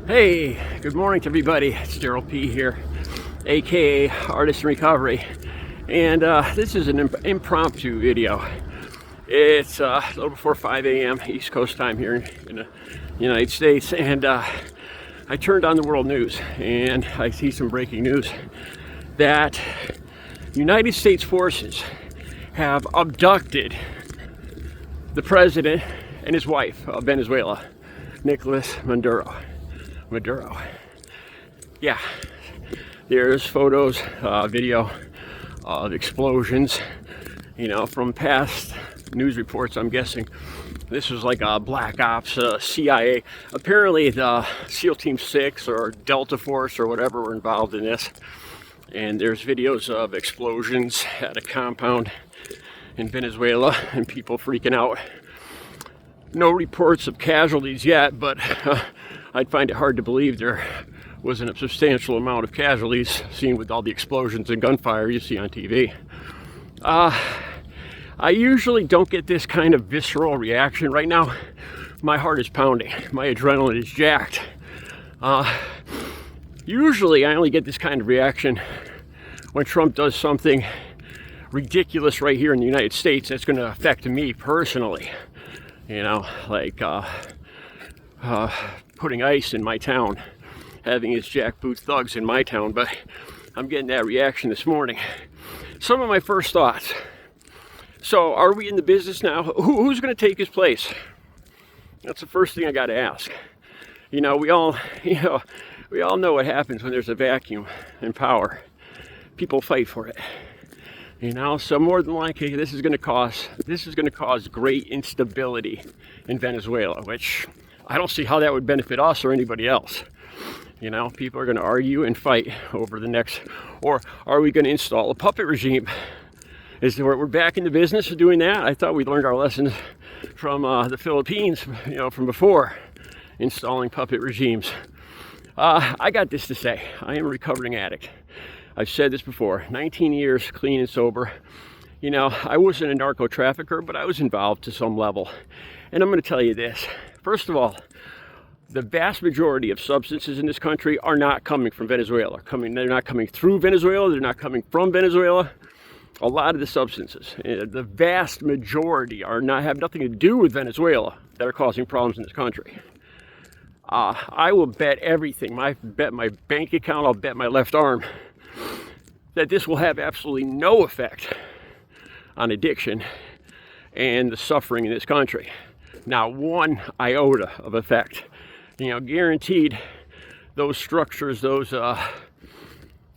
Hey, good morning to everybody. It's Daryl P here, aka Artist in Recovery, and this is an impromptu video. It's a little before 5 a.m. East Coast time here in the United States, and I turned on the world news and I see some breaking news that United States forces have abducted the president and his wife of Venezuela, Nicolás Maduro. Yeah, there's photos, video of explosions, from past news reports. I'm guessing this was like a Black Ops, CIA. Apparently the SEAL Team 6 or Delta Force or whatever were involved in this. And there's videos of explosions at a compound in Venezuela and people freaking out. No reports of casualties yet, but I'd find it hard to believe there wasn't a substantial amount of casualties seen with all the explosions and gunfire you see on TV. I usually don't get this kind of visceral reaction. Right now, my heart is pounding. My adrenaline is jacked. Usually, I only get this kind of reaction when Trump does something ridiculous right here in the United States that's going to affect me personally. Like putting ice in my town, having his jackboot thugs in my town, but I'm getting that reaction this morning. Some of my first thoughts. So, are we in the business now? Who's going to take his place? That's the first thing I got to ask. We all know what happens when there's a vacuum in power. People fight for it. So more than likely, this is going to cause great instability in Venezuela, which I don't see how that would benefit us or anybody else. People are going to argue and fight over the next, or are we going to install a puppet regime? We're back in the business of doing that? I thought we learned our lessons from the Philippines, from before, installing puppet regimes. I got this to say. I am a recovering addict. I've said this before, 19 years clean and sober. I wasn't a narco trafficker, but I was involved to some level. And I'm going to tell you this. First of all, the vast majority of substances in this country are not coming from Venezuela. They're not coming through Venezuela. They're not coming from Venezuela. A lot of the substances, the vast majority, have nothing to do with Venezuela that are causing problems in this country. I will bet everything. Bet my bank account. I'll bet my left arm that this will have absolutely no effect on addiction and the suffering in this country. Not one iota of effect. Guaranteed those structures, those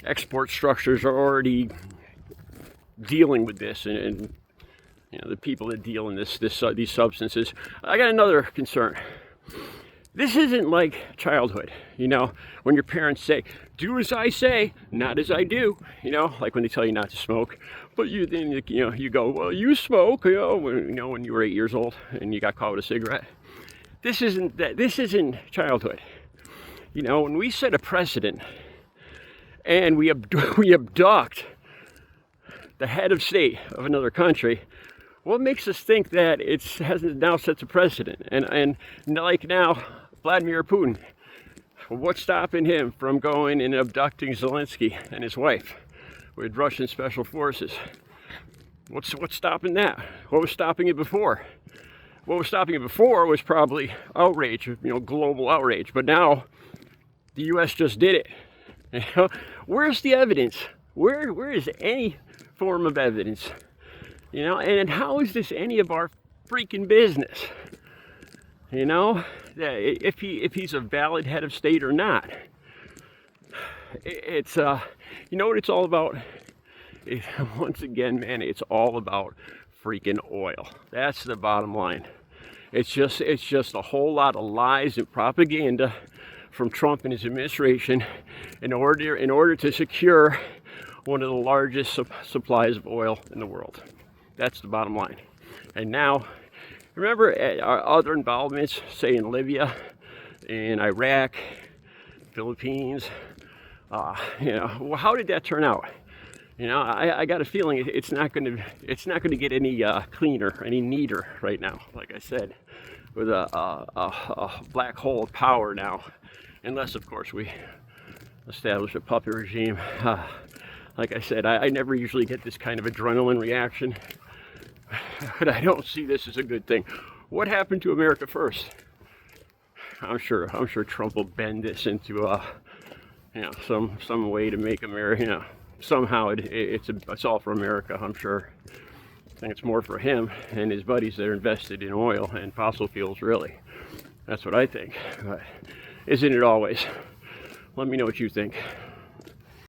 export structures are already dealing with this, and the people that deal in these substances. I got another concern. This isn't like childhood, when your parents say, do as I say, not as I do, like when they tell you not to smoke, but you go, well, you smoke, when you were 8 years old and you got caught with a cigarette. This isn't childhood. When we set a precedent and we abduct the head of state of another country, what makes us think that it hasn't now set a precedent? And like now, Vladimir Putin, what's stopping him from going and abducting Zelensky and his wife with Russian special forces? What's stopping that? What was stopping it before? What was stopping it before was probably outrage, global outrage. But now the U.S. just did it. Where's the evidence? Where is any form of evidence? And how is this any of our freaking business? If he's a valid head of state or not. It's what it's all about? Once again, man, it's all about freaking oil. That's the bottom line. It's just a whole lot of lies and propaganda from Trump and his administration in order to secure one of the largest supplies of oil in the world. That's the bottom line. And now, remember our other involvements, say in Libya, in Iraq, Philippines. How did that turn out? I got a feeling it's not going to get any cleaner, any neater right now. Like I said, with a black hole of power now Unless, of course, we establish a puppet regime. Like I said, I never usually get this kind of adrenaline reaction, but I don't see this as a good thing. What happened to America first? I'm sure Trump will bend this into you know, some way to make America, you know, somehow it's all for America. I'm sure. I think it's more for him and his buddies that are invested in oil and fossil fuels, really. That's what I think. But isn't it always? Let me know what you think.